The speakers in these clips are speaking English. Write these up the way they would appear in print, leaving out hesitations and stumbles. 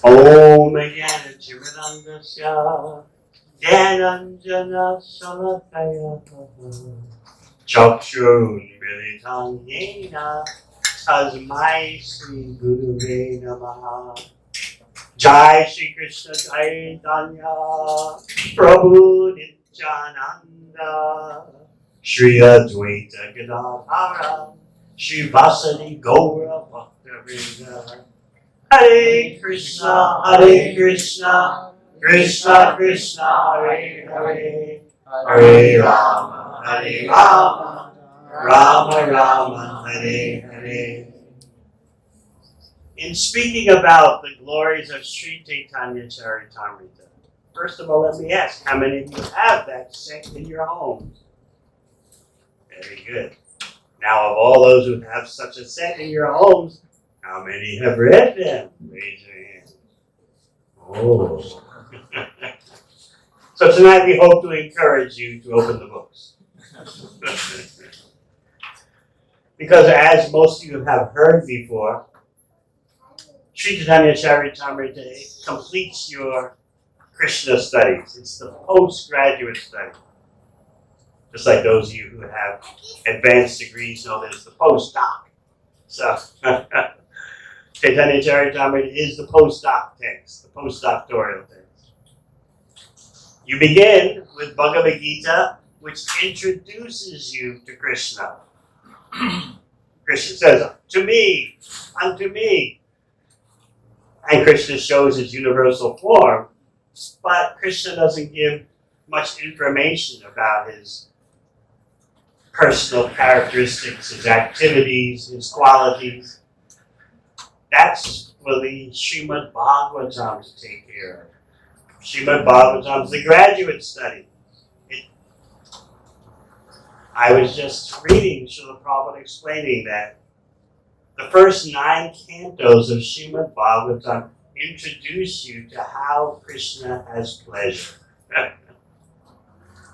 Om Jnana Timirandasya Jnananjana Shalakaya Chakshurunmilitam Yena Tasmai Sri Gurave Namaha. Jai Sri Krishna Caitanya Prabhu Nityananda Sri Advaita Gadadhara Sri Vasani Gaura Bhakta Hare Krishna, Krishna Krishna, Hare Hare, Hare Rama, Rama Rama, Hare Hare. In speaking about the glories of Sri Caitanya Caritamrta, first of all, let me ask, how many of you have that set in your homes? Very good. Now, of all those who have such a set in your homes, how many have read them? Raise your hand. Oh. So tonight we hope to encourage you to open the books. Because as most of you have heard before, Sri Caitanya Caritamrita completes your Krishna studies. It's the postgraduate study. Just like those of you who have advanced degrees know that it's the postdoc. So, Caitanya Caritamrita is the postdoc text, the postdoctoral text. You begin with Bhagavad Gita, which introduces you to Krishna. Krishna says, to me, unto me. And Krishna shows his universal form, but Krishna doesn't give much information about his personal characteristics, his activities, his qualities. That's for the Srimad Bhagavatam to take care of. Srimad Bhagavatam is the graduate study. I was just reading Srila Prabhupada explaining that the first 9 cantos of Srimad Bhagavatam introduce you to how Krishna has pleasure.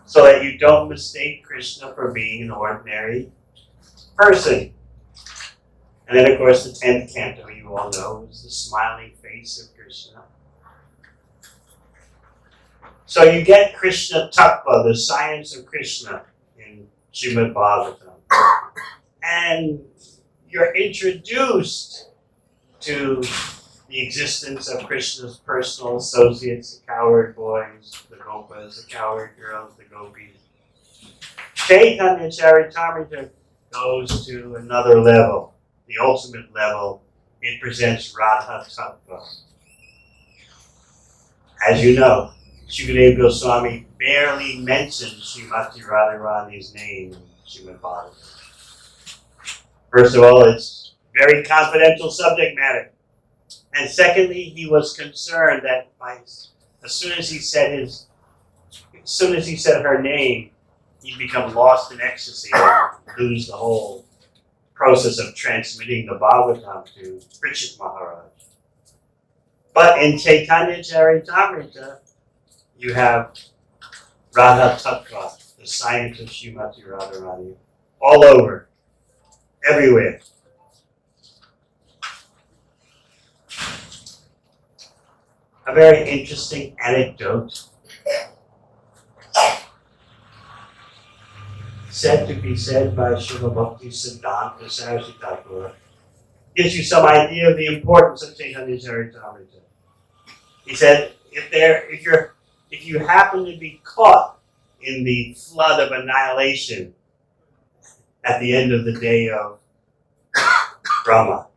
So that you don't mistake Krishna for being an ordinary person. And then, of course, the 10th canto, you all know, is the smiling face of Krishna. So you get Krishna Tattva, the science of Krishna, in Srimad Bhagavatam. And you're introduced to the existence of Krishna's personal associates, the cowherd boys, the gopas, the cowherd girls, the gopis. Caitanya Caritamrita goes to another level, the ultimate level. It presents Radha Tattva. As you know, Sukadeva Goswami barely mentions Srimati Radharani's name in Srimad Bhagavatam. First of all, it's very confidential subject matter. And secondly, he was concerned that as soon as he said her name, he'd become lost in ecstasy and lose the whole process of transmitting the Bhagavatam to Parikshit Maharaj. But in Caitanya Caritamrita, you have Radha Tattva, the science of Srimati Radharani, all over, everywhere. A very interesting anecdote said to be said by Srila Bhakti Siddhanta Saraswati Thakur gives you some idea of the importance of Caitanya Caritamrita. He said, if you happen to be caught in the flood of annihilation at the end of the day of Brahma,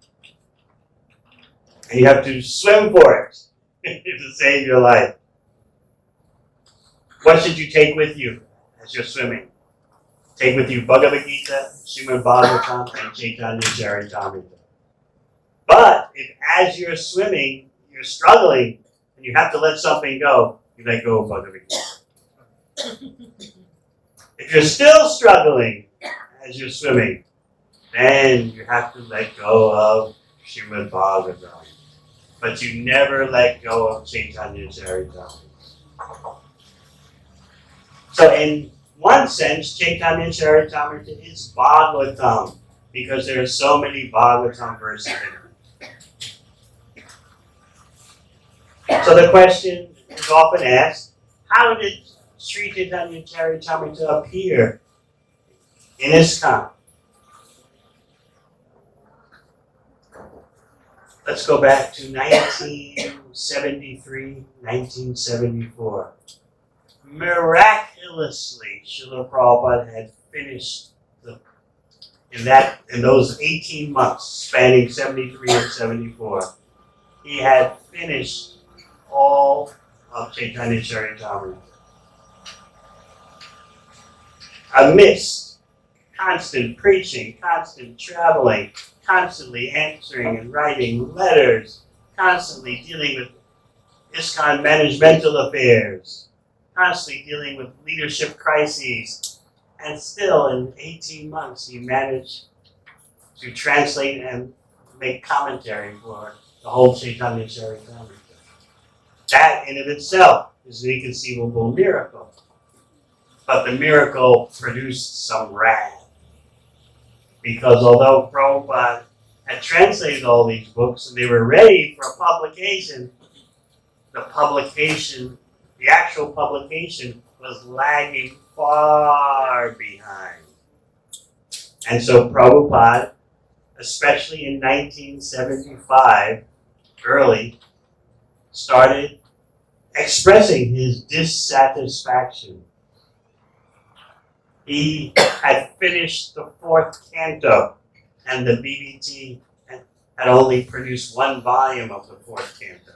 and you have to swim for it to save your life, what should you take with you as you're swimming? Take with you Bhagavad Gita, Srimad Bhagavatam, and Caitanya Caritamrita. But if as you're swimming, you're struggling, and you have to let something go, you let go of Bhagavad Gita. If you're still struggling as you're swimming, then you have to let go of Srimad Bhagavatam. But you never let go of Caitanya Caritamrita. So in one sense, Caitanya Caritamrita is Bhagavatam, because there are so many Bhagavatam verses in it. So the question is often asked, how did Sri Caitanya Caritamrita appear in ISKCON? Let's go back to 1973, 1974. Miraculously, Srila Prabhupada had finished in those 18 months, spanning 73 and 74, he had finished all of Caitanya Caritamrita. Amidst constant preaching, constant traveling, constantly answering and writing letters, constantly dealing with ISKCON managemental affairs, constantly dealing with leadership crises, and still in 18 months he managed to translate and make commentary for the whole Caitanya Caritamrita. That in of itself is an inconceivable miracle. But the miracle produced some wrath. Because although Prabhupada had translated all these books and they were ready for publication, the actual publication was lagging far behind. And so Prabhupada, especially in 1975, early, started expressing his dissatisfaction. He had finished the 4th canto, and the BBT had only produced 1 volume of the 4th canto.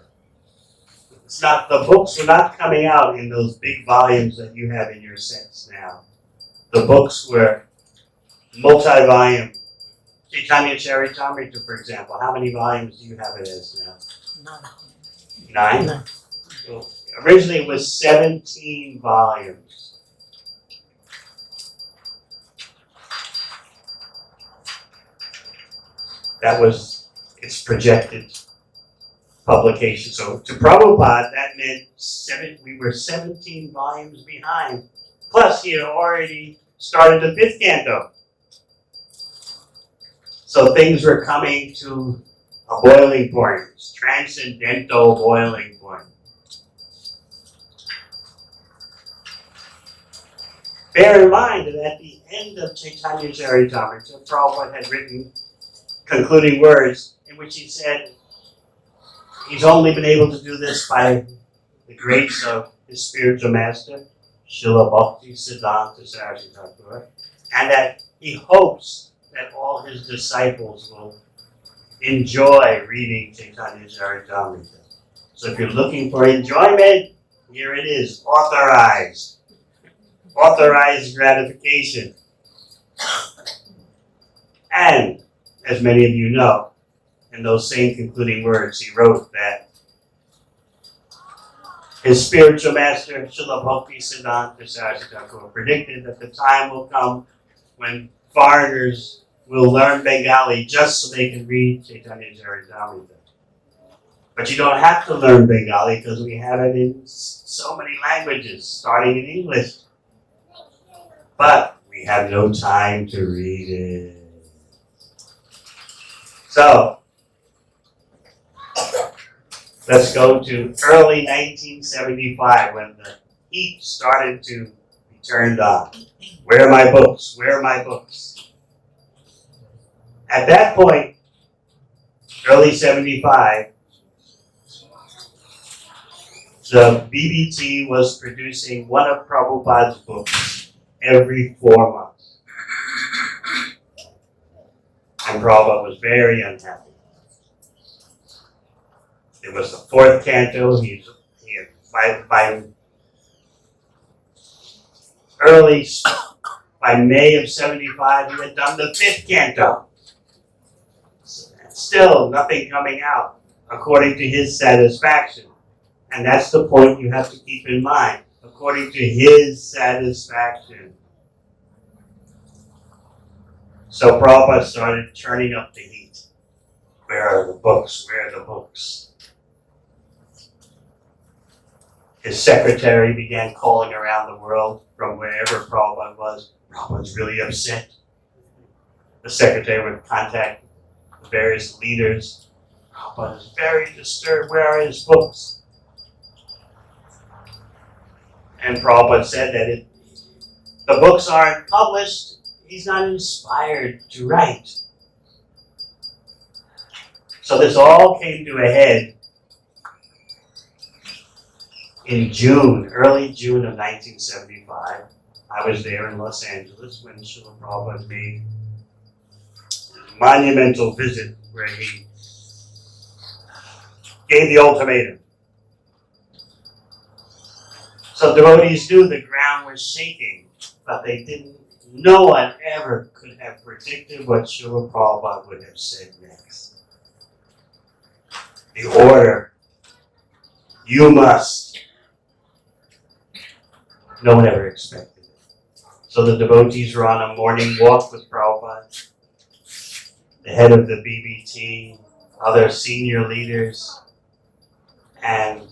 The books were not coming out in those big volumes that you have in your sets now. The books were multi-volume. Caitanya Caritamrita, for example, how many volumes do you have it as now? 9. Well, originally it was 17 volumes. That was its projected publication. So to Prabhupada, that meant we were 17 volumes behind. Plus, he had already started the 5th canto. So things were coming to a boiling point, transcendental boiling point. Bear in mind that at the end of Caitanya Caritamrita, Prabhupada had written concluding words in which he said he's only been able to do this by the grace of his spiritual master, Srila Bhakti Siddhanta Saraswati Thakur, and that he hopes that all his disciples will enjoy reading Caitanya Caritamrita. So if you're looking for enjoyment, here it is, authorized. Authorized gratification. And, as many of you know, in those same concluding words, he wrote that his spiritual master, Srila Bhakti Siddhanta Saraswati Thakur, predicted that the time will come when foreigners will learn Bengali just so they can read Caitanya Caritamrita. But you don't have to learn Bengali because we have it in so many languages, starting in English. But we have no time to read it. So, let's go to early 1975 when the heat started to be turned on. Where are my books? Where are my books? At that point, early 75, the BBT was producing one of Prabhupada's books every 4 months. And Prabhupada was very unhappy. It was the 4th canto. By May of 75, he had done the 5th canto. Still nothing coming out according to his satisfaction. And that's the point you have to keep in mind. According to his satisfaction. So Prabhupada started turning up the heat. Where are the books? Where are the books? His secretary began calling around the world from wherever Prabhupada was. Prabhupada's really upset. The secretary would contact the various leaders. Prabhupada is very disturbed. Where are his books? And Prabhupada said that if the books aren't published, he's not inspired to write. So this all came to a head in June, early June of 1975. I was there in Los Angeles when Srila Prabhupada made a monumental visit where he gave the ultimatum. So devotees knew the ground was shaking, but they didn't. No one ever could have predicted what Srila Prabhupada would have said next. The order, you must. No one ever expected it. So the devotees were on a morning walk with Prabhupada, the head of the BBT, other senior leaders, and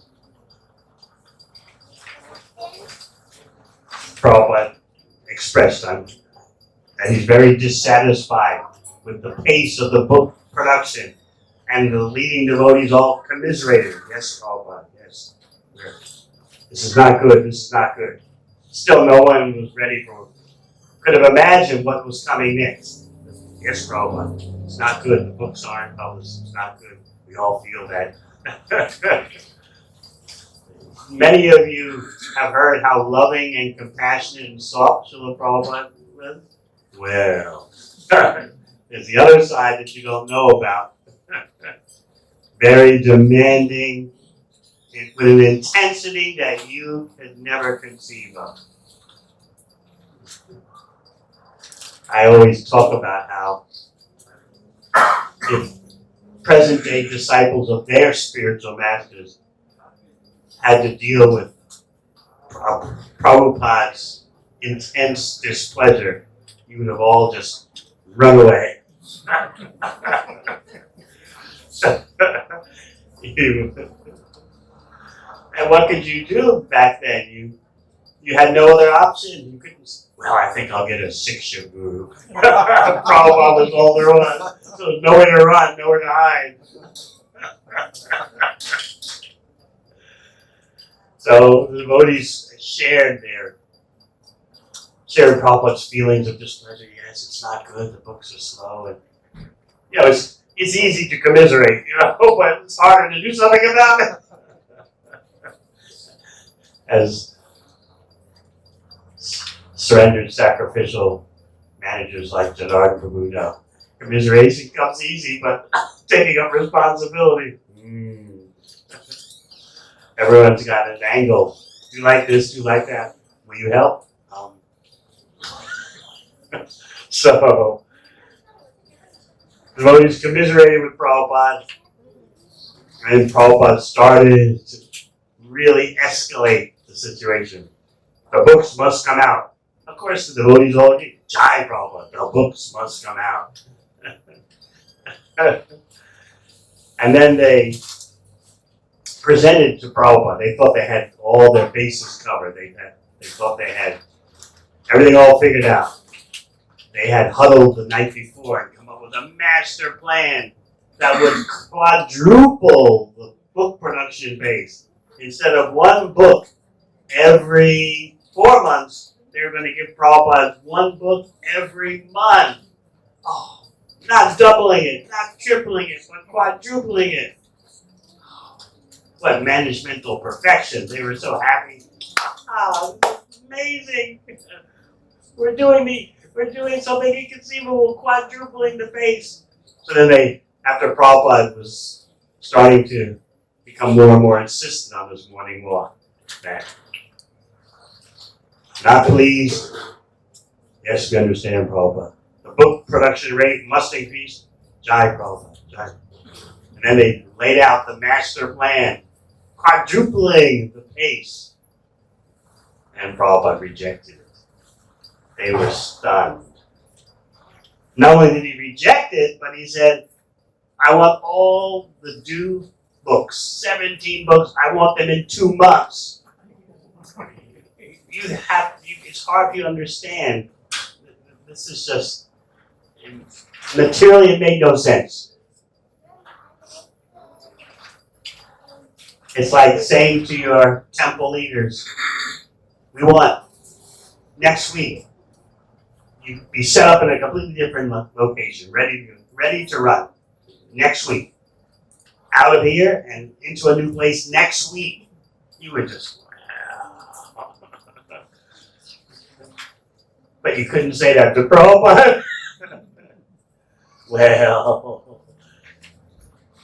Prabhupada expressed that he's very dissatisfied with the pace of the book production, and the leading devotees all commiserated. Yes, Prabhupada, yes. This is not good, this is not good. Still no one was ready for it. Could have imagined what was coming next. Yes, Prabhupada, it's not good, the books aren't published, it's not good. We all feel that. Many of you have heard how loving and compassionate and soft Srila Prabhupada was. Well, there's the other side that you don't know about. Very demanding, with an intensity that you could never conceive of. I always talk about how if present-day disciples of their spiritual masters had to deal with Prabhupada's intense displeasure, you would have all just run away. And what could you do back then? You had no other option. You couldn't. Well, I think I'll get a Siksha guru. Prabhupada was all there was. So there's nowhere to run, nowhere to hide. So the devotees shared Prabhupada's feelings of displeasure. Yes, it's not good. The books are slow, and it's easy to commiserate, but it's harder to do something about it. As surrendered sacrificial managers like Janardhan Prabhu know, commiseration comes easy, but taking up responsibility. Everyone's got an angle. Do you like this? Do you like that? Will you help? So, the devotees commiserated with Prabhupada, and Prabhupada started to really escalate the situation. The books must come out. Of course, the devotees all agree, Jai Prabhupada, the books must come out. And then they presented to Prabhupada. They thought they had all their bases covered. They thought they had everything all figured out. They had huddled the night before and come up with a master plan that would quadruple the book production base. Instead of one book every 4 months, they were going to give Prabhupada one book every month. Oh, not doubling it, not tripling it, but quadrupling it. What managemental perfection. They were so happy. Oh, amazing. We're doing something inconceivable, quadrupling the base. So then after Prabhupada was starting to become more and more insistent on this morning walk, not pleased. Yes, we understand, Prabhupada. The book production rate must increase. Jai, Prabhupada, Jai. And then they laid out the master plan, quadrupling the pace. And Prabhupada rejected it. They were stunned. Not only did he reject it, but he said, I want all the due books, 17 books, I want them in 2 months. It's hard for you to understand. This is just, materially it made no sense. It's like saying to your temple leaders, We want next week you be set up in a completely different location, ready to run. Next week. Out of here and into a new place next week. You were just, wow. But you couldn't say that to Prabhupada. Well,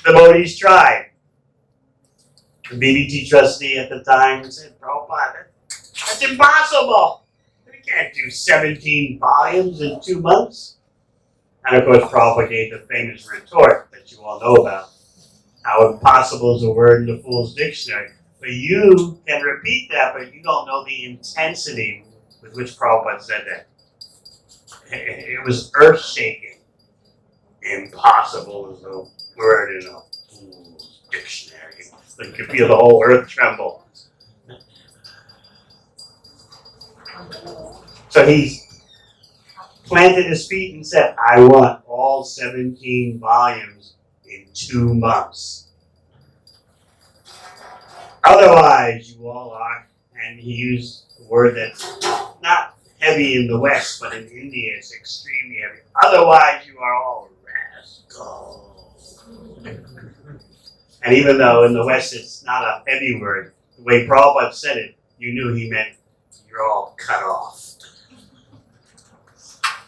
devotees tried. The BBT trustee at the time said, Prabhupada, that's impossible. We can't do 17 volumes in 2 months. And of course, Prabhupada gave the famous retort that you all know about. How impossible is a word in the Fool's Dictionary. But you can repeat that, but you don't know the intensity with which Prabhupada said that. It was earth-shaking. Impossible is a word in a Fool's Dictionary. You can feel the whole earth tremble. So he planted his feet and said, I want all 17 volumes in 2 months. Otherwise, you all are, and he used a word that's not heavy in the West, but in India it's extremely heavy. Otherwise, you are all rascals. And even though in the West it's not a heavy word, the way Prabhupada said it, you knew he meant you're all cut off.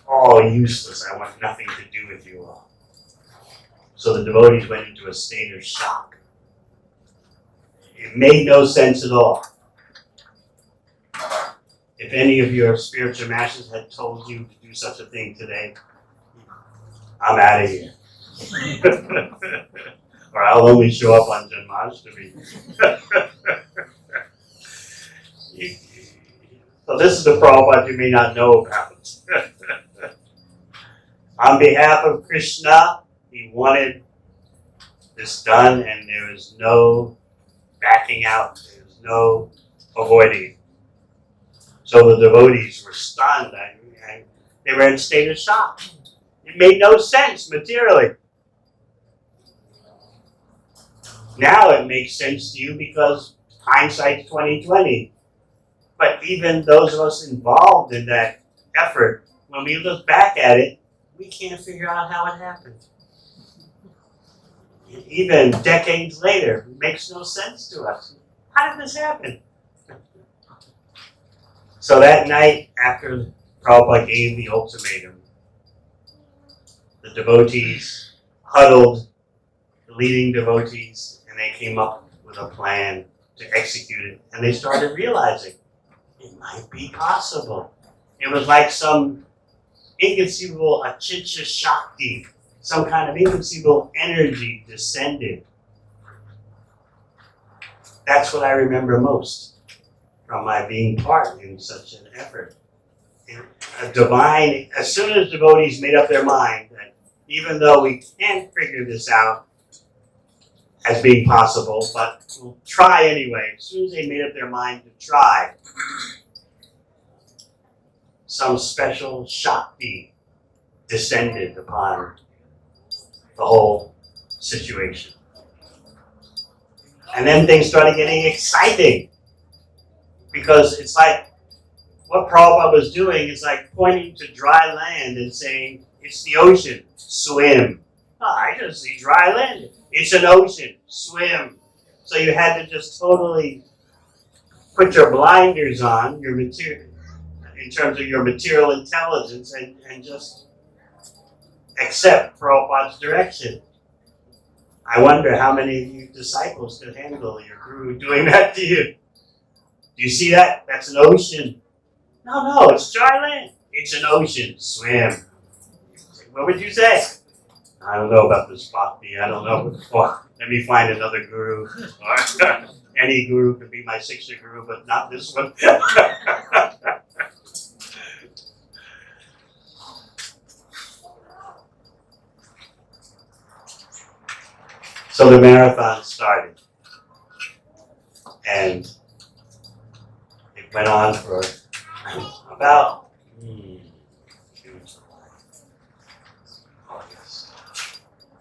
All useless. I want nothing to do with you all. So the devotees went into a state of shock. It made no sense at all. If any of your spiritual masters had told you to do such a thing today, I'm out of here. Or I'll only show up on Janmashtami. So this is the Prabhupada you may not know about. On behalf of Krishna, he wanted this done, and there was no backing out. There was no avoiding it. So the devotees were stunned, and they were in a state of shock. It made no sense materially. Now it makes sense to you because hindsight's 20/20. But even those of us involved in that effort, when we look back at it, we can't figure out how it happened. Even decades later, it makes no sense to us. How did this happen? So that night, after Prabhupada gave the ultimatum, the devotees huddled, the leading devotees, and they came up with a plan to execute it. And they started realizing it might be possible. It was like some inconceivable Achitya Shakti, some kind of inconceivable energy descended. That's what I remember most from my being part in such an effort. A divine, as soon as devotees made up their mind that even though we can't figure this out as being possible, but we'll try anyway, as soon as they made up their mind to try, some special Shakti descended upon the whole situation. And then things started getting exciting. Because it's like what Prabhupada was doing is like pointing to dry land and saying, it's the ocean, swim. Oh, I just see dry land. It's an ocean, swim. So you had to just totally put your blinders on, your material, in terms of your material intelligence, and just accept Prabhupada's direction. I wonder how many of you disciples could handle your guru doing that to you. Do you see that? That's an ocean. No, it's dry land. It's an ocean. Swim. What would you say? I don't know about this bhakti. I don't know. Or, let me find another guru. Or, any guru could be my Siksha guru, but not this one. So the marathon started. And it went on for about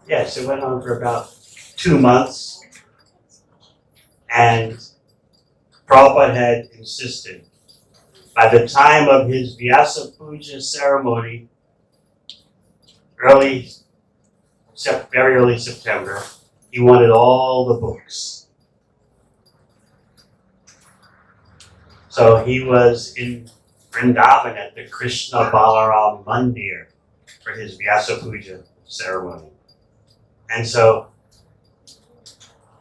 Yes, it went on for about 2 months. And Prabhupada had insisted By the time of his Vyasa Puja ceremony, very early September, he wanted all the books. So he was in Vrindavan at the Krishna Balaram Mandir for his Vyasa Puja ceremony. And so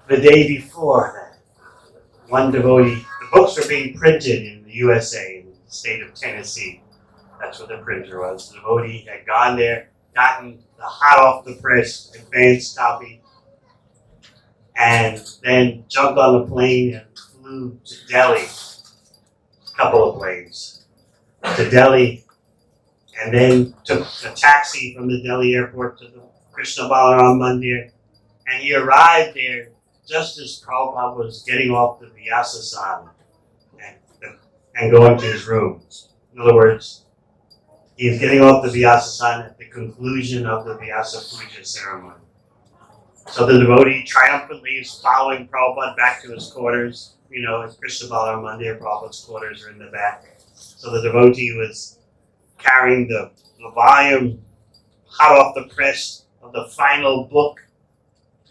the day before that, one devotee, the books were being printed in the USA, in the state of Tennessee. That's where the printer was. The devotee had gone there, gotten the hot off the press advanced copy, and then jumped on a plane and flew to Delhi. A couple of planes to Delhi, and then took a taxi from the Delhi airport to the Krishna Balaram Mandir, and he arrived there just as Prabhupada was getting off the Vyasa and going to his rooms. In other words, he is getting off the Vyasa at the conclusion of the Vyasa Puja ceremony. So the devotee triumphantly is following Prabhupada back to his quarters. You know, at Krishna Balaram Mandir, Prabhupada's quarters are in the back. So the devotee was carrying the volume hot off the press of the final book.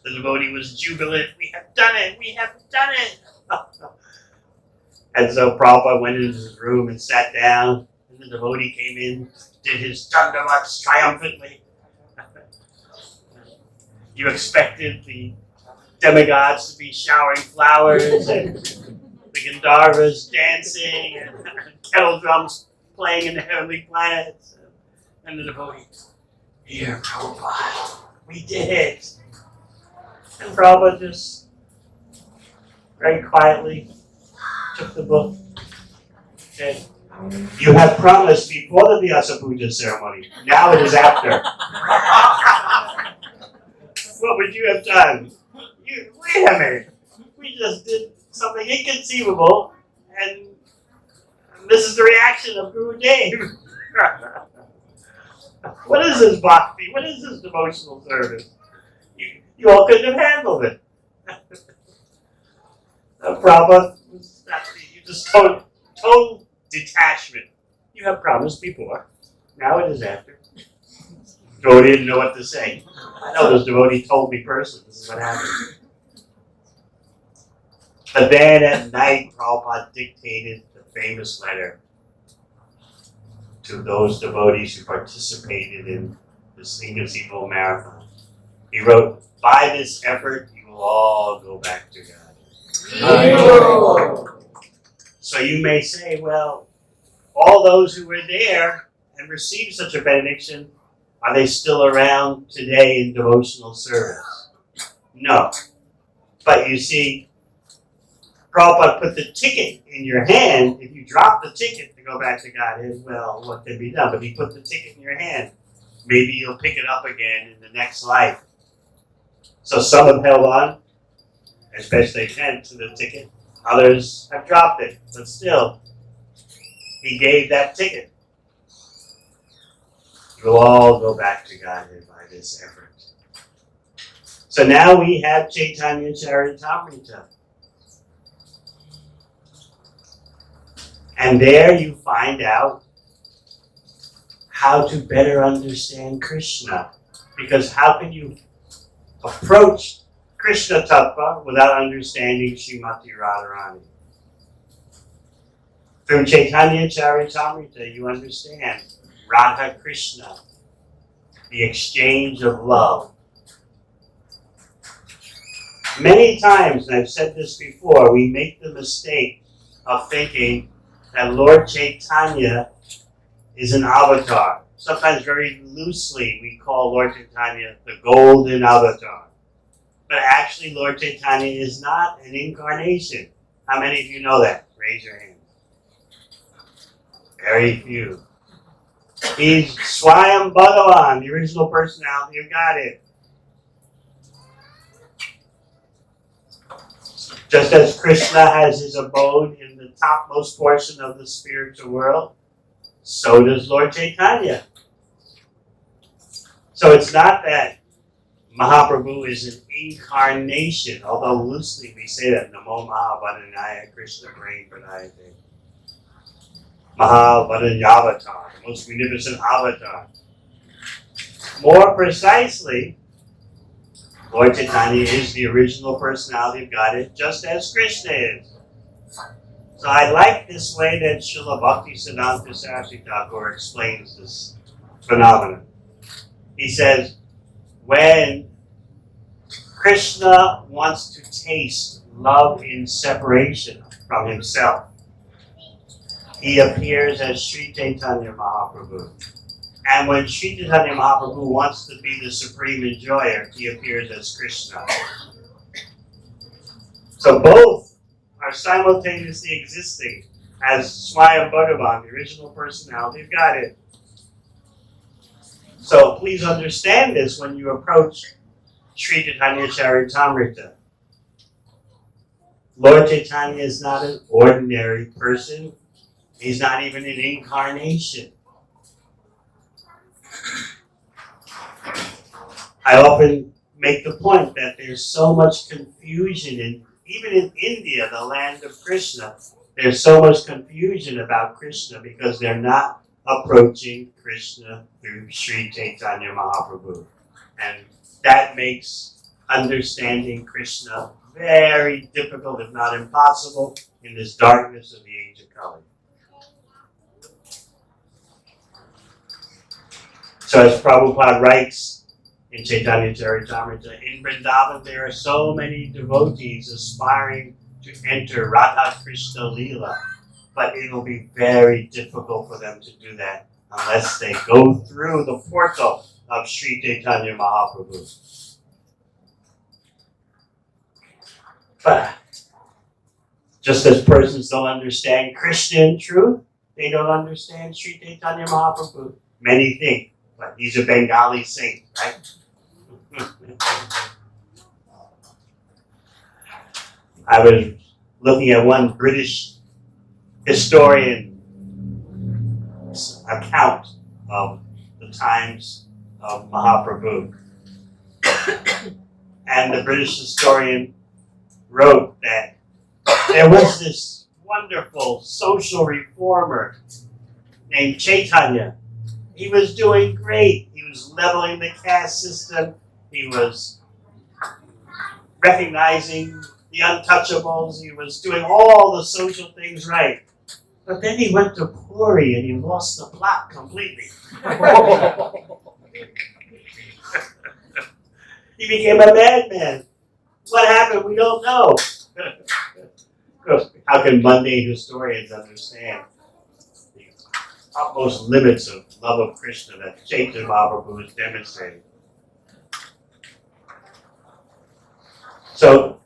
The devotee was jubilant. We have done it! We have done it! And so Prabhupada went into his room and sat down. And the devotee came in, did his dandavats triumphantly. You expected the demigods to be showering flowers and the Gandharvas dancing and kettle drums playing in the heavenly planets. And the devotee, here, Prabhupada, we did it. And Prabhupada just very quietly took the book and said, you had promised before the Vyasa Puja ceremony. Now it is after. What would you have done? Wait a minute. We just did something inconceivable, and this is the reaction of Guru Dev. What is this bhakti? What is this devotional service? You all couldn't have handled it. Prabhupada, you just total detachment. You have promised before. Now it is after. Devotee didn't know what to say. I know this devotee told me personally. This is what happened. But then at night, Prabhupada dictated the famous letter to those devotees who participated in this inconceivable marathon. He wrote, by this effort, you will all go back to God. So you may say, well, all those who were there and received such a benediction, are they still around today in devotional service? No. But you see, Prabhupada put the ticket in your hand. If you drop the ticket to go back to Godhead, well, what can be done? But he put the ticket in your hand. Maybe you'll pick it up again in the next life. So some have held on, as best they can, to the ticket. Others have dropped it. But still, he gave that ticket. We'll all go back to Godhead by this effort. So now we have Caitanya Caritamrta. And there you find out how to better understand Krishna. Because how can you approach Krishna Tattva without understanding Srimati Radharani? Through Caitanya Caritamrita, you understand Radha Krishna, the exchange of love. Many times, and I've said this before, we make the mistake of thinking that Lord Chaitanya is an avatar. Sometimes very loosely we call Lord Chaitanya the golden avatar. But actually Lord Chaitanya is not an incarnation. How many of you know that? Raise your hand. Very few. He's Swayam Bhagavan, the original personality of Godhead. Just as Krishna has his abode in the topmost portion of the spiritual world, so does Lord Chaitanya. So it's not that Mahaprabhu is an incarnation, although loosely we say that, Namo Mahabharanaya Krishna Brain Pradayate. Mahavadanyavatar, the most magnificent avatar. More precisely, Lord Chaitanya is the original personality of Godhead, just as Krishna is. So I like this way that Srila Bhaktisiddhanta Saraswati Thakur explains this phenomenon. He says, when Krishna wants to taste love in separation from himself, he appears as Sri Caitanya Mahaprabhu. And when Sri Caitanya Mahaprabhu wants to be the supreme enjoyer, he appears as Krishna. So both are simultaneously existing as Swayam Bhagavan, the original personality of Godhead. So please understand this when you approach Sri Caitanya Caritamrita. Lord Chaitanya is not an ordinary person. He's not even an incarnation. I often make the point that there's so much confusion, even in India, the land of Krishna, there's so much confusion about Krishna because they're not approaching Krishna through Sri Caitanya Mahaprabhu. And that makes understanding Krishna very difficult, if not impossible, in this darkness of the age of Kali. So as Prabhupada writes in Chaitanya Caritamrta, in Vrindavan there are so many devotees aspiring to enter Radha Krishna Leela, but it'll be very difficult for them to do that unless they go through the portal of Sri Caitanya Mahaprabhu. But just as persons don't understand Krishna in truth, they don't understand Sri Caitanya Mahaprabhu. Many think, but he's a Bengali saint, right? I was looking at one British historian's account of the times of Mahaprabhu. And the British historian wrote that there was this wonderful social reformer named Chaitanya. He was doing great. He was leveling the caste system. He was recognizing the untouchables. He was doing all the social things right. But then he went to Puri and he lost the plot completely. He became a madman. What happened? We don't know. How can mundane historians understand the utmost limits of love of Krishna that Chaitanya Mahaprabhu has demonstrated? So,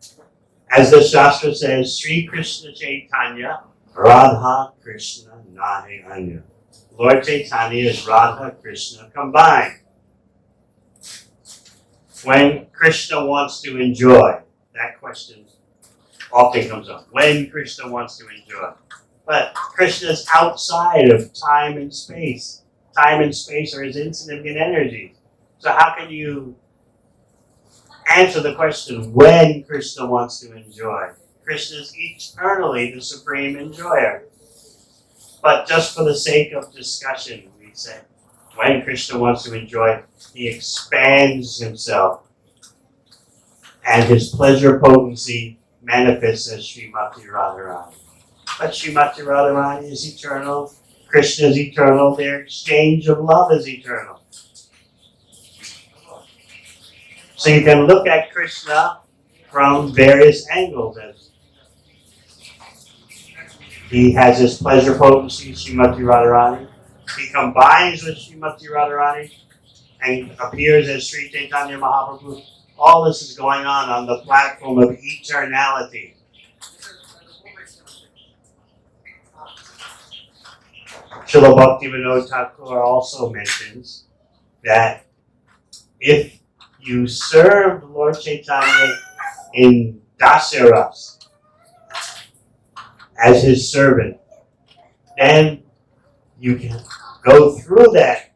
as the Shastra says, Sri Krishna Chaitanya, Radha Krishna Nahi Anya. Lord Chaitanya is Radha Krishna combined. When Krishna wants to enjoy, that question often comes up. When Krishna wants to enjoy. But Krishna is outside of time and space. Time and space are his insignificant energies. So how can you answer the question when Krishna wants to enjoy? Krishna is eternally the supreme enjoyer. But just for the sake of discussion, we say, when Krishna wants to enjoy, he expands himself. And his pleasure potency manifests as Srimati Radharani. But Srimati Radharani is eternal. Krishna is eternal. Their exchange of love is eternal. So you can look at Krishna from various angles. As he has his pleasure potency, Srimati Radharani. He combines with Srimati Radharani and appears as Sri Caitanya Mahaprabhu. All this is going on the platform of eternality. Srila Bhaktivinoda Thakur also mentions that if you serve Lord Chaitanya in Dasaras as his servant, then you can go through that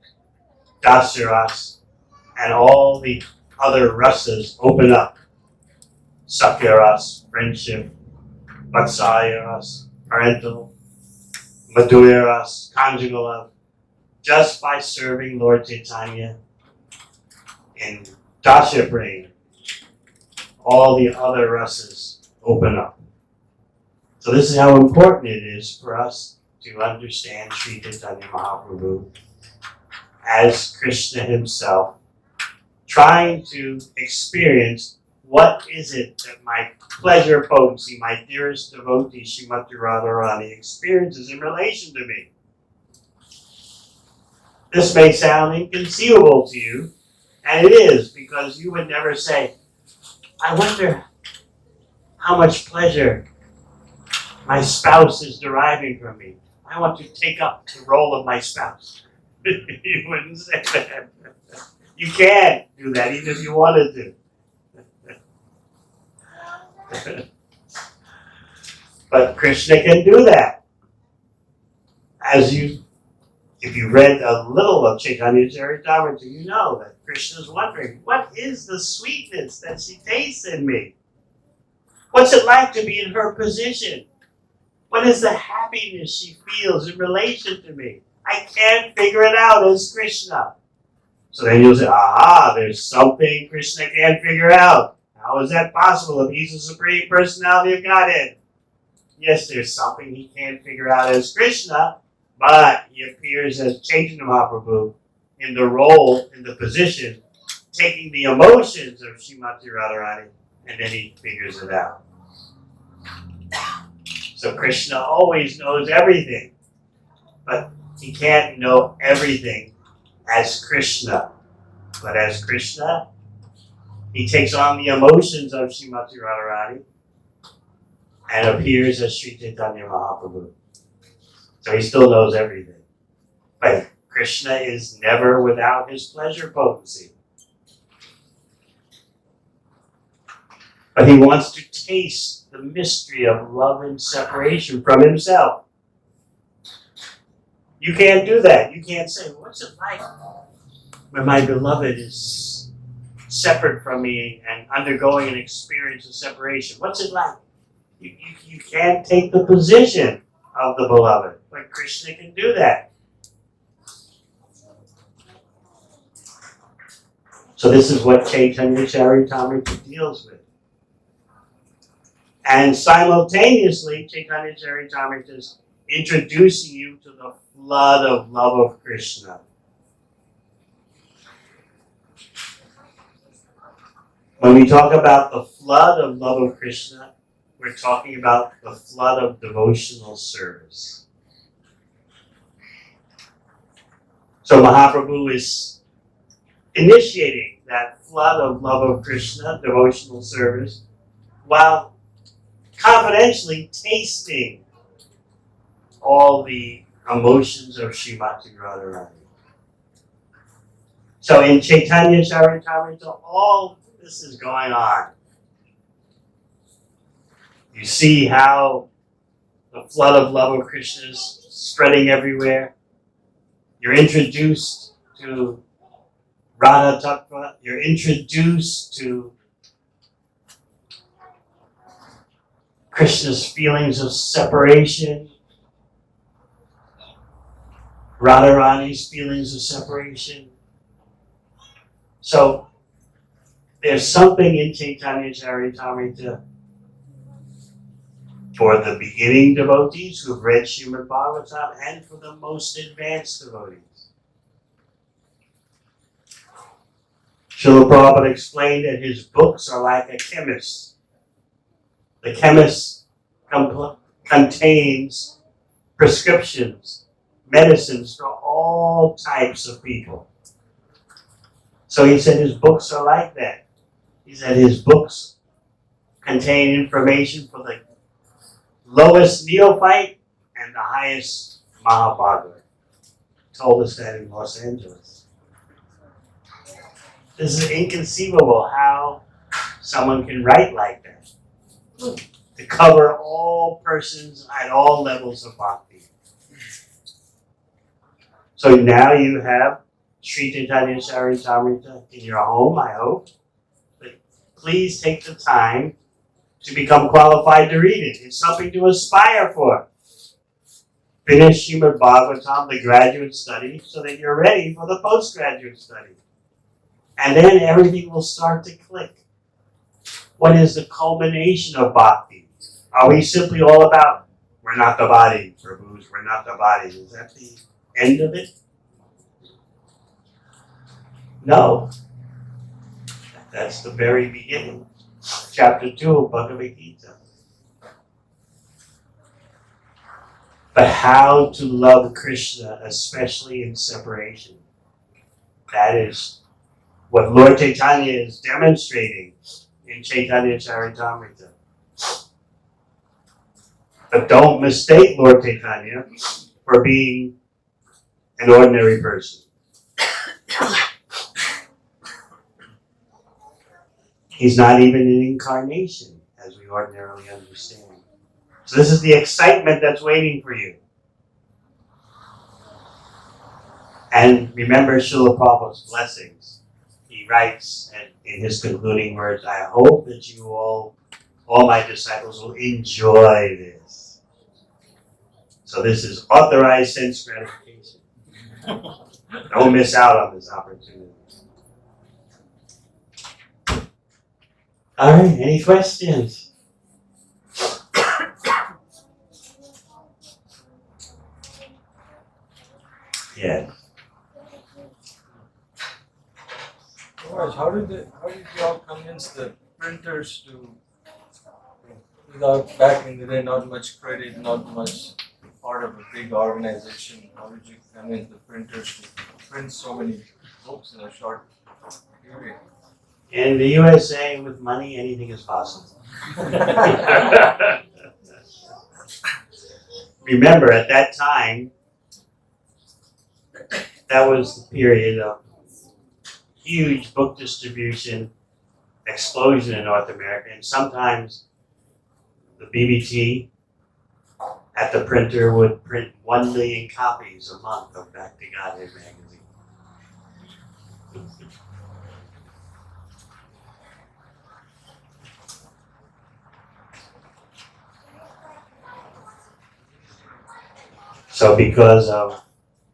Dasaras and all the other rasas open up. Sakya ras, friendship, Vatsalya ras, parental, Madhura, conjugal love, just by serving Lord Chaitanya in Dasya Prema, all the other rasas open up. So this is how important it is for us to understand Sri Caitanya Mahaprabhu as Krishna himself, trying to experience what is it that my pleasure potency, my dearest devotee, Srimati Radharani, experiences in relation to me. This may sound inconceivable to you, and it is, because you would never say, I wonder how much pleasure my spouse is deriving from me. I want to take up the role of my spouse. You wouldn't say that. You can't do that even if you wanted to. But Krishna can do that. If you read a little of Chaitanya Caritamrta, you know that Krishna is wondering, what is the sweetness that she tastes in me? What's it like to be in her position? What is the happiness she feels in relation to me? I can't figure it out as Krishna. So then you'll say, there's something Krishna can't figure out. How is that possible if he's the Supreme Personality of Godhead? Yes, there's something he can't figure out as Krishna, but he appears as Chaitanya Mahaprabhu in the role, in the position, taking the emotions of Srimati Radharani, and then he figures it out. So Krishna always knows everything, but he can't know everything as Krishna. But as Krishna, he takes on the emotions of Srimati Radharani and appears as Sri Caitanya Mahaprabhu. So he still knows everything. But Krishna is never without his pleasure potency. But he wants to taste the mystery of love and separation from himself. You can't do that. You can't say, what's it like when my beloved is separate from me and undergoing an experience of separation? What's it like? You can't take the position of the beloved, but Krishna can do that. So this is what Chaitanya Caritamrta deals with. And simultaneously, Chaitanya Caritamrta is introducing you to the flood of love of Krishna. When we talk about the flood of love of Krishna, we're talking about the flood of devotional service. So Mahaprabhu is initiating that flood of love of Krishna, devotional service, while confidentially tasting all the emotions of Srimati Radharani. So in Chaitanya Caritamrta, all this is going on. You see how the flood of love of Krishna is spreading everywhere. You're introduced to Radha Tattva. You're introduced to Krishna's feelings of separation, Radharani's feelings of separation. So there's something in Chaitanya Caritamrta for the beginning devotees who've read Srimad Bhagavatam and for the most advanced devotees. Srila Prabhupada explained that his books are like a chemist. The chemist contains prescriptions, medicines for all types of people. So he said his books are like that. He said his books contain information for the lowest neophyte and the highest Mahabhagavad. Told us that in Los Angeles. This is inconceivable how someone can write like that. To cover all persons at all levels of bhakti. So now you have Sri Caitanya Caritamrta in your home, I hope. But please take the time to become qualified to read it. It's something to aspire for. Finish Srimad Bhagavatam, the graduate study, so that you're ready for the postgraduate study. And then everything will start to click. What is the culmination of bhakti? Are we simply all about, we're not the body, Prabhus, we're not the body? Is that the end of it? No. That's the very beginning. Chapter 2 of Bhagavad Gita. But how to love Krishna, especially in separation. That is what Lord Chaitanya is demonstrating in Caitanya Caritamrta. But don't mistake Lord Chaitanya for being an ordinary person. He's not even an incarnation, as we ordinarily understand. So this is the excitement that's waiting for you. And remember Srila Prabhupada's blessings. He writes in his concluding words, I hope that you all my disciples will enjoy this. So this is authorized sense gratification. Don't miss out on this opportunity. All right, any questions? Yes. How did you all convince the printers to, without back in the day, not much credit, not much part of a big organization, how did you convince the printers to print so many books in a short period? In the USA, with money, anything is possible. Remember, at that time, that was the period of huge book distribution explosion in North America, and sometimes the BBT at the printer would print 1 million copies a month of Back to Godhead magazine. So because of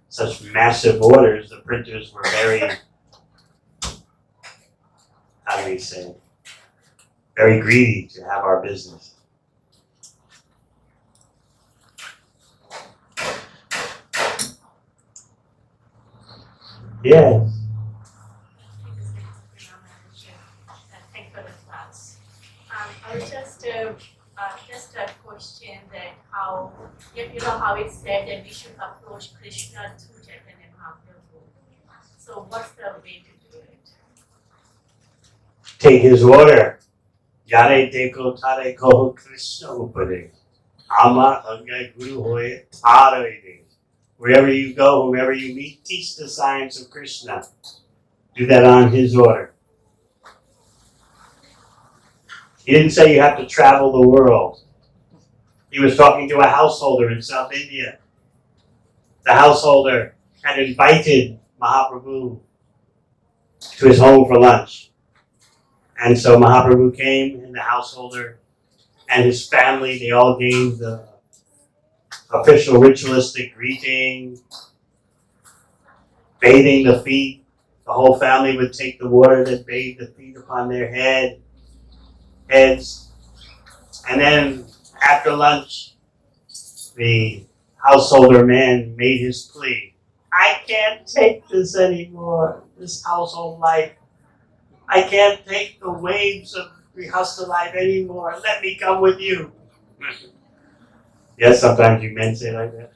such massive orders, the printers were very, how do we say, very greedy to have our business. Yes. Thank you for the class. I was just a question that how, how it said that we should approach Krishna through Chaitanya Mahaprabhu. So what's the way to do it? Take his order. Yare deko tare ko Krishna upade. Ama anga guru hoye tare de. Wherever you go, whomever you meet, teach the science of Krishna. Do that on his order. He didn't say you have to travel the world. He was talking to a householder in South India. The householder had invited Mahaprabhu to his home for lunch. And so Mahaprabhu came, and the householder and his family, they all gave the official ritualistic greeting, bathing the feet. The whole family would take the water that bathed the feet upon their heads. And then after lunch, the householder man made his plea. I can't take this anymore, this household life. I can't take the waves of Grihastha life anymore. Let me come with you. Yes, sometimes you men say like that.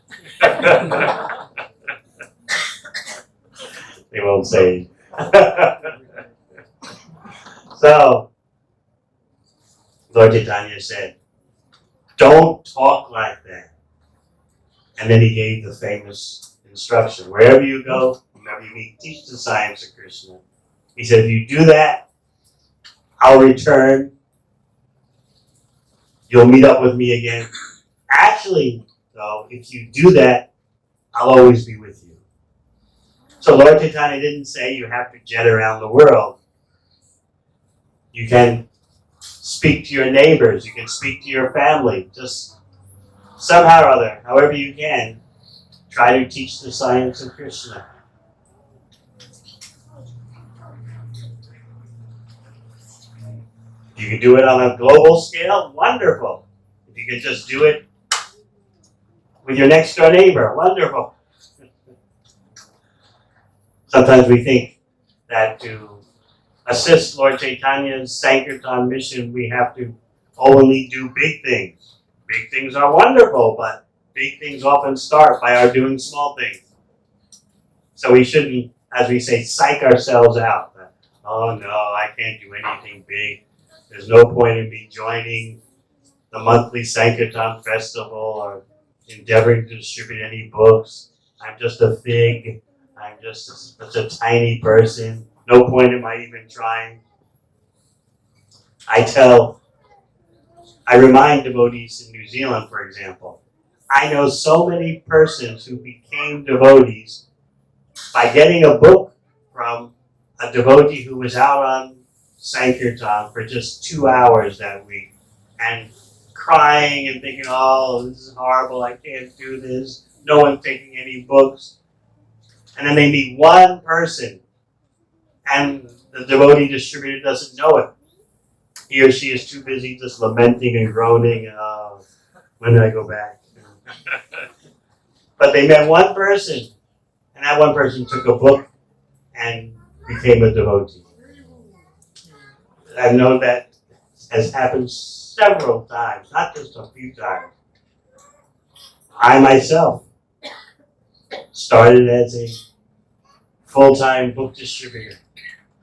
They won't say it. So, Lord Chaitanya said, don't talk like that. And then he gave the famous instruction. Wherever you go, whenever you meet, teach the science of Krishna. He said, if you do that, I'll return. You'll meet up with me again. Actually, though, if you do that, I'll always be with you. So Lord Chaitanya didn't say you have to jet around the world. You can speak to your neighbors. You can speak to your family. Just somehow or other, however you can, try to teach the science of Krishna. If you can do it on a global scale, wonderful. If you can just do it with your next door neighbor, wonderful. Sometimes we think that to assist Lord Chaitanya's Sankirtan mission, we have to only do big things. Big things are wonderful, but big things often start by our doing small things. So we shouldn't, as we say, psych ourselves out. Oh no, I can't do anything big. There's no point in me joining the monthly Sankirtan festival or endeavoring to distribute any books. I'm just a fig. I'm just such a tiny person. No point in my even trying. I remind devotees in New Zealand, for example, I know so many persons who became devotees by getting a book from a devotee who was out on Sankirtan for just 2 hours that week and crying and thinking, oh, this is horrible, I can't do this, no one's taking any books. And then they meet one person and the devotee distributor doesn't know it. He or she is too busy just lamenting and groaning, when do I go back? But they met one person, and that one person took a book and became a devotee. I've known that has happened several times, not just a few times. I myself started as a full-time book distributor.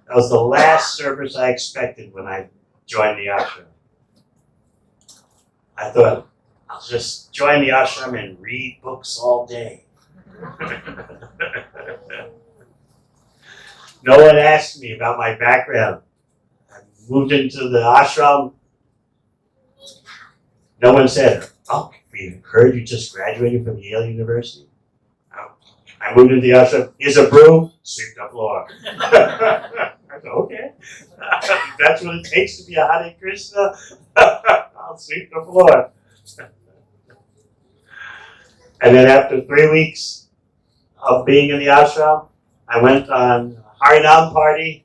That was the last service I expected when I joined the ashram. I thought, I'll just join the ashram and read books all day. No one asked me about my background. I moved into the ashram. No one said, oh, we heard you just graduated from Yale University. I moved into the ashram. Here's a broom, sweep the floor. I said, okay. If that's what it takes to be a Hare Krishna, I'll sweep the floor. And then after 3 weeks of being in the ashram, I went on a Harinam party.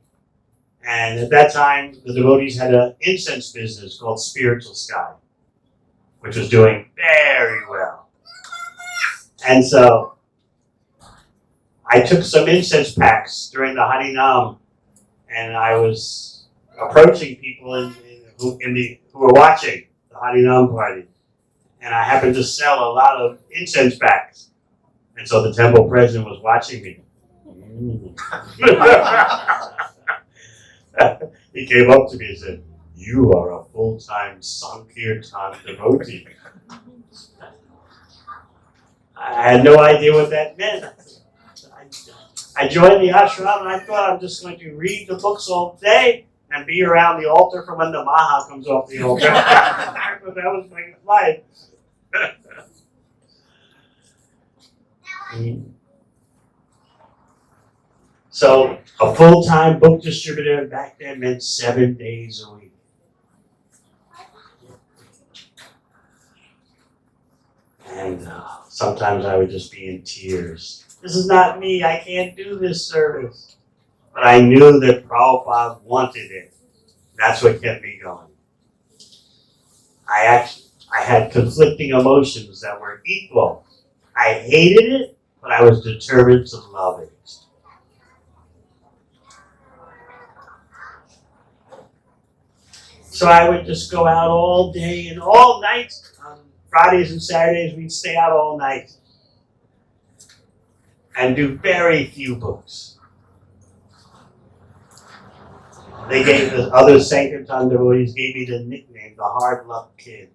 And at that time, the devotees had an incense business called Spiritual Sky, which was doing very well. And so I took some incense packs during the Harinam, and I was approaching people who were watching the Harinam party. And I happened to sell a lot of incense packs. And so the temple president was watching me. He came up to me and said, you are a full-time Sankirtan devotee. I had no idea what that meant. I joined the ashram and I thought I'm just going to read the books all day and be around the altar for when the Maha comes off the altar. That was my life. So a full-time book distributor back then meant 7 days a week. And sometimes I would just be in tears. This is not me, I can't do this service. But I knew that Prabhupada wanted it. That's what kept me going. I had conflicting emotions that were equal. I hated it, but I was determined to love it. So I would just go out all day and all night. On Fridays and Saturdays, we'd stay out all night and do very few books. They gave the other Sankirtan devotees gave me the nickname, the hard luck kid.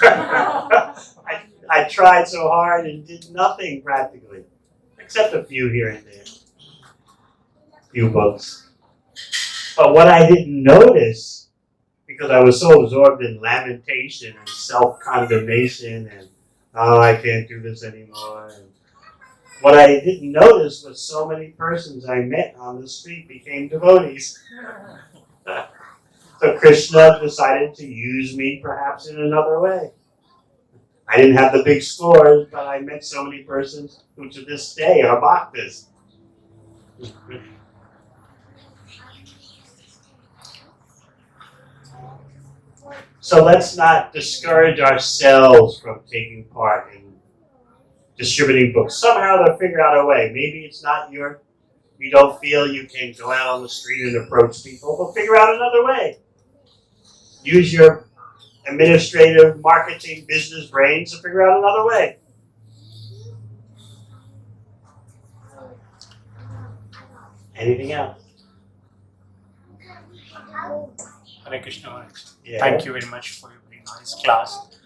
I tried so hard and did nothing practically, except a few here and there, few books. But what I didn't notice, because I was so absorbed in lamentation and self-condemnation and, oh, I can't do this anymore. And what I didn't notice was so many persons I met on the street became devotees. So Krishna decided to use me perhaps in another way. I didn't have the big scores, but I met so many persons who to this day are bhaktas. So let's not discourage ourselves from taking part in distributing books. Somehow they'll figure out a way. Maybe it's not you don't feel you can go out on the street and approach people, but figure out another way. Use your administrative, marketing, business brains to figure out another way. Anything else? Hare Krishna. Yeah. Thank you very much for your very nice class.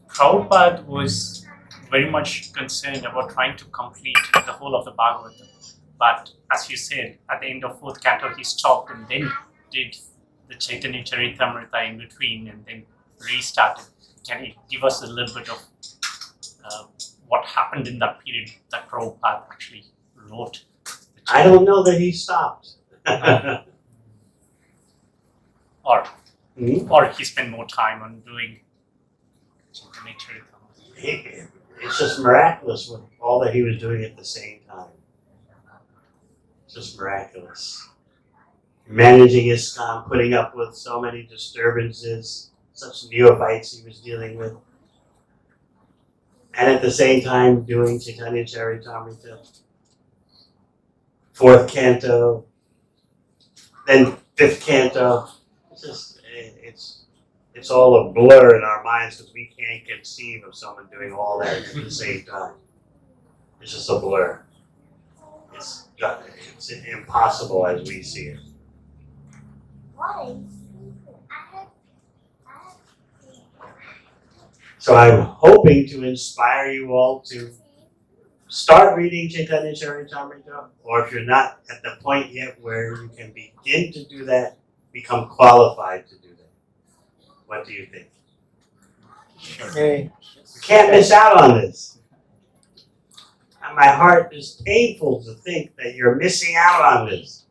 Prabhupada was very much concerned about trying to complete the whole of the Bhagavatam. But as you said, at the end of fourth canto, he stopped and then did the Chaitanya Caritamrta in between and then restarted. Can you give us a little bit of what happened in that period that Prabhupada actually wrote? I don't know that he stopped. Or Hmm? or he spent more time on doing Chaitanya Caritamrta. It's just miraculous with all that he was doing at the same time. It's just miraculous. Managing ISKCON, putting up with so many disturbances, such neophytes he was dealing with. And at the same time doing Chaitanya Caritamrita. Fourth canto, then fifth canto. It's all a blur in our minds because we can't conceive of someone doing all that at the same time. It's just a blur. It's impossible as we see it. So I'm hoping to inspire you all to start reading Chaitanya Caritamrita, or if you're not at the point yet where you can begin to do that, become qualified to do that. What do you think? Sure. You can't miss out on this. And my heart is painful to think that you're missing out on this.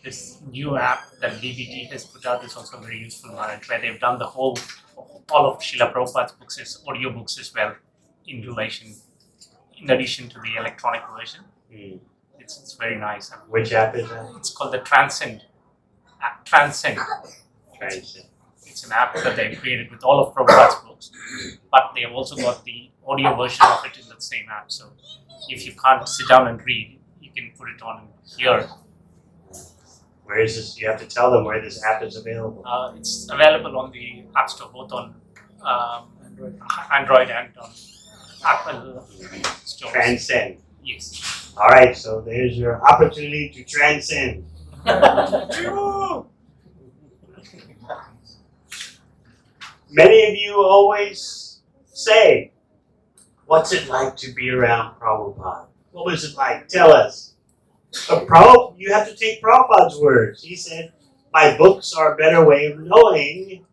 This new app that DBT has put out is also very useful, Maharaj, where they've done all of Srila Prabhupada's books as audio books as well, in addition to the electronic version. It's very nice. Which app is that? It's called the Transcend app. Transcend. Transcend. It's an app that they created with all of Prabhupada's books, but they have also got the audio version of it in the same app. So if you can't sit down and read, you can put it on and hear. Where is this? You have to tell them where this app is available. It's available on the App Store, both on Android and on Apple stores. Transcend. Yes. All right, so there's your opportunity to transcend. Many of you always say, what's it like to be around Prabhupada? What was it like? Tell us. But you have to take Prabhupada's words. He said, my books are a better way of knowing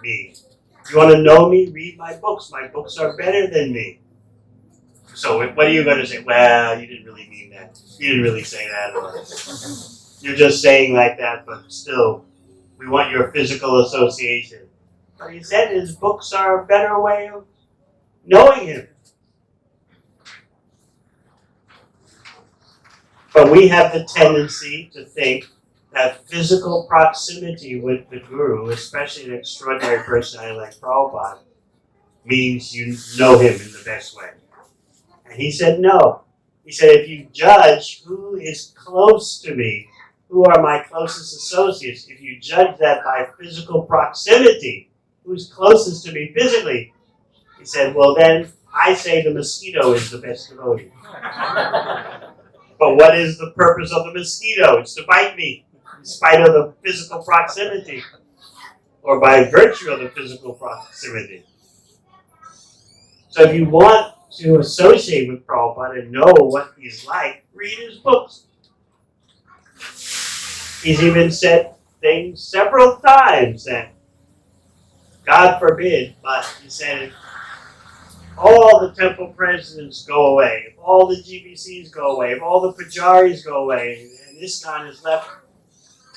me. You want to know me? Read my books. My books are better than me. So what are you going to say? Well, you didn't really mean that. You didn't really say that. Or you're just saying like that, but still, we want your physical association. But he said his books are a better way of knowing him. But we have the tendency to think that physical proximity with the Guru, especially an extraordinary personality like Prabhupada, means you know him in the best way. And he said no. He said if you judge who is close to me, who are my closest associates, if you judge that by physical proximity, who's closest to me physically, he said, well then, I say the mosquito is the best devotee. But what is the purpose of the mosquito? It's to bite me, in spite of the physical proximity, or by virtue of the physical proximity. So if you want to associate with Prabhupada and know what he's like, read his books. He's even said things several times that, God forbid, but he said, if all the temple presidents go away, if all the GBCs go away, if all the Pujaris go away, and ISKCON is left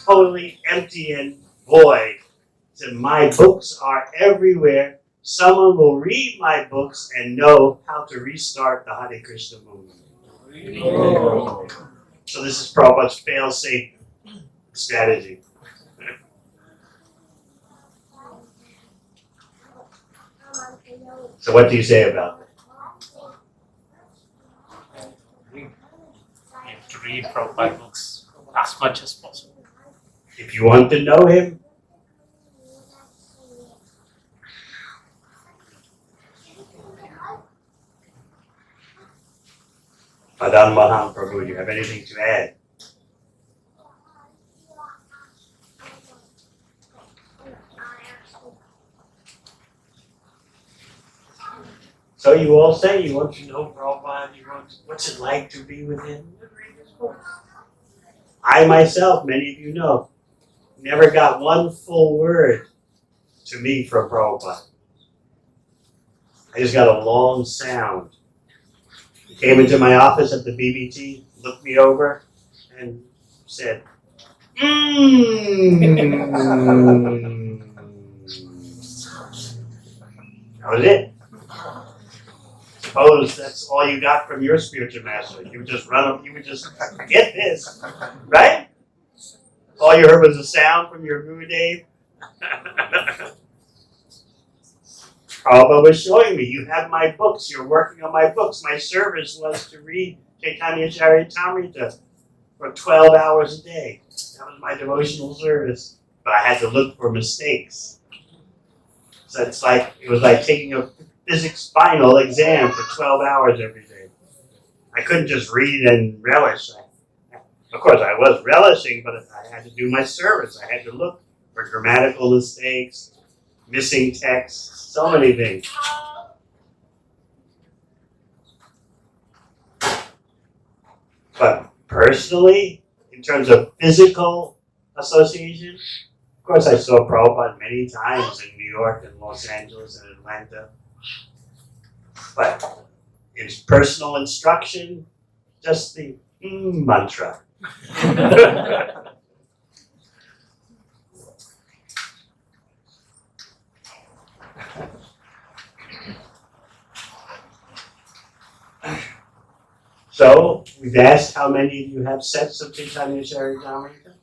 totally empty and void. He said, my books are everywhere. Someone will read my books and know how to restart the Hare Krishna movement. So this is Prabhupada's fail-safe strategy. So what do you say about that? You have to read Prabhupada books as much as possible. If you want to know him, Madan Mahan Prabhu, do you have anything to add? So you all say you want to know Prabhupada, you want what's it like to be with him? Read his books. I myself, many of you know, never got one full word to me from Prabhupada. I just got a long sound. He came into my office at the BBT, looked me over, and said, That was it. Suppose that's all you got from your spiritual master. You would just forget this, right? All you heard was a sound from your Gurudev. Prabhupada was showing me, you have my books, you're working on my books. My service was to read Caitanya Caritamrta for 12 hours a day. That was my devotional service. But I had to look for mistakes. So it was like taking a physics final exam for 12 hours every day. I couldn't just read and relish. Of course, I was relishing, but I had to do my service. I had to look for grammatical mistakes, missing texts, so many things. But personally, in terms of physical association, of course I saw Prabhupada many times in New York and Los Angeles and Atlanta. But in personal instruction, just the mantra. So, we've asked how many of you have sets of Caitanya Caritamrita.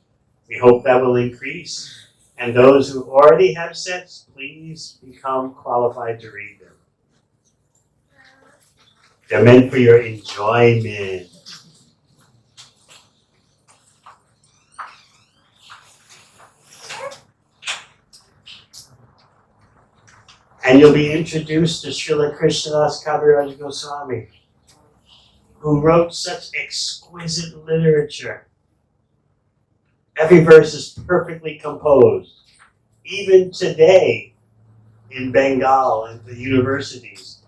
We hope that will increase. And those who already have sets, please become qualified to read them. They're meant for your enjoyment. And you'll be introduced to Srila Krishnadas Kaviraj Goswami, who wrote such exquisite literature. Every verse is perfectly composed. Even today, in Bengal and the universities,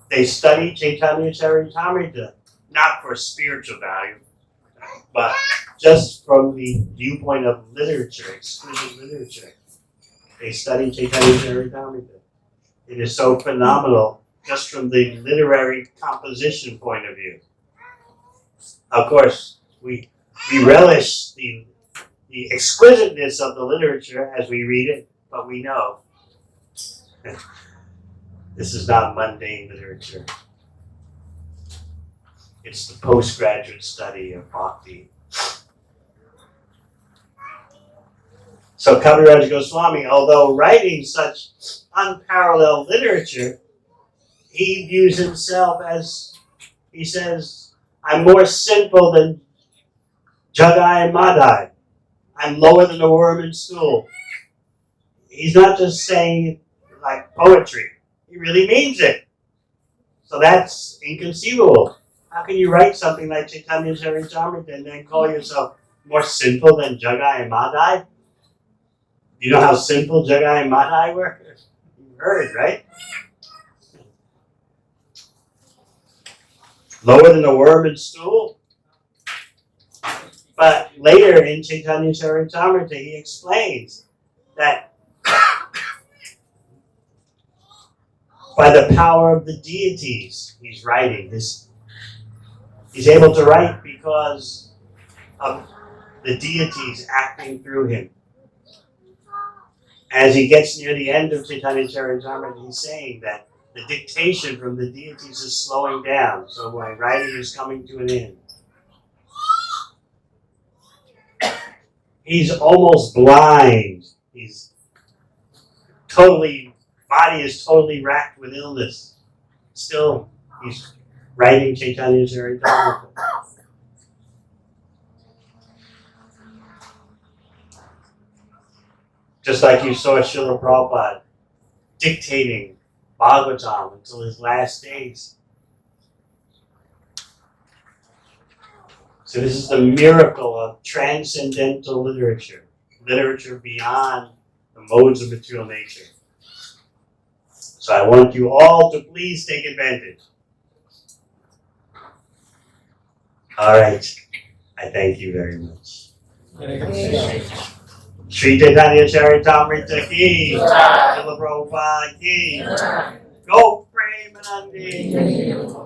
they study Caitanya Caritamrita, not for spiritual value, but just from the viewpoint of literature, exquisite literature. They study Caitanya Caritamrita. It is so phenomenal just from the literary composition point of view. Of course, we relish the exquisiteness of the literature as we read it, but we know this is not mundane literature. It's the postgraduate study of bhakti. So Kaviraj Goswami, although writing such unparalleled literature, he views himself as, he says, I'm more simple than Jagai and Madai. I'm lower than a worm in stool. He's not just saying it like poetry. He really means it. So that's inconceivable. How can you write something like Caitanya Caritamrita and then call yourself more simple than Jagai and Madai? You know how simple Jagai and Madai were? You heard, right? Lower than a worm in stool. But later in Caitanya Caritamrita, he explains that by the power of the deities, he's writing this. He's able to write because of the deities acting through him. As he gets near the end of Caitanya Caritamrita, he's saying that the dictation from the deities is slowing down, so my writing is coming to an end. He's almost blind. He's body is totally racked with illness. Still, he's writing Caitanya Caritamrita. Just like you saw Srila Prabhupada dictating Bhagavatam until his last days. So this is the miracle of transcendental literature, literature beyond the modes of material nature. So I want you all to please take advantage. All right, I thank you very much. Sri Caitanya Caritamrita ki, Srila Prabhupada ki, Go Premanandi.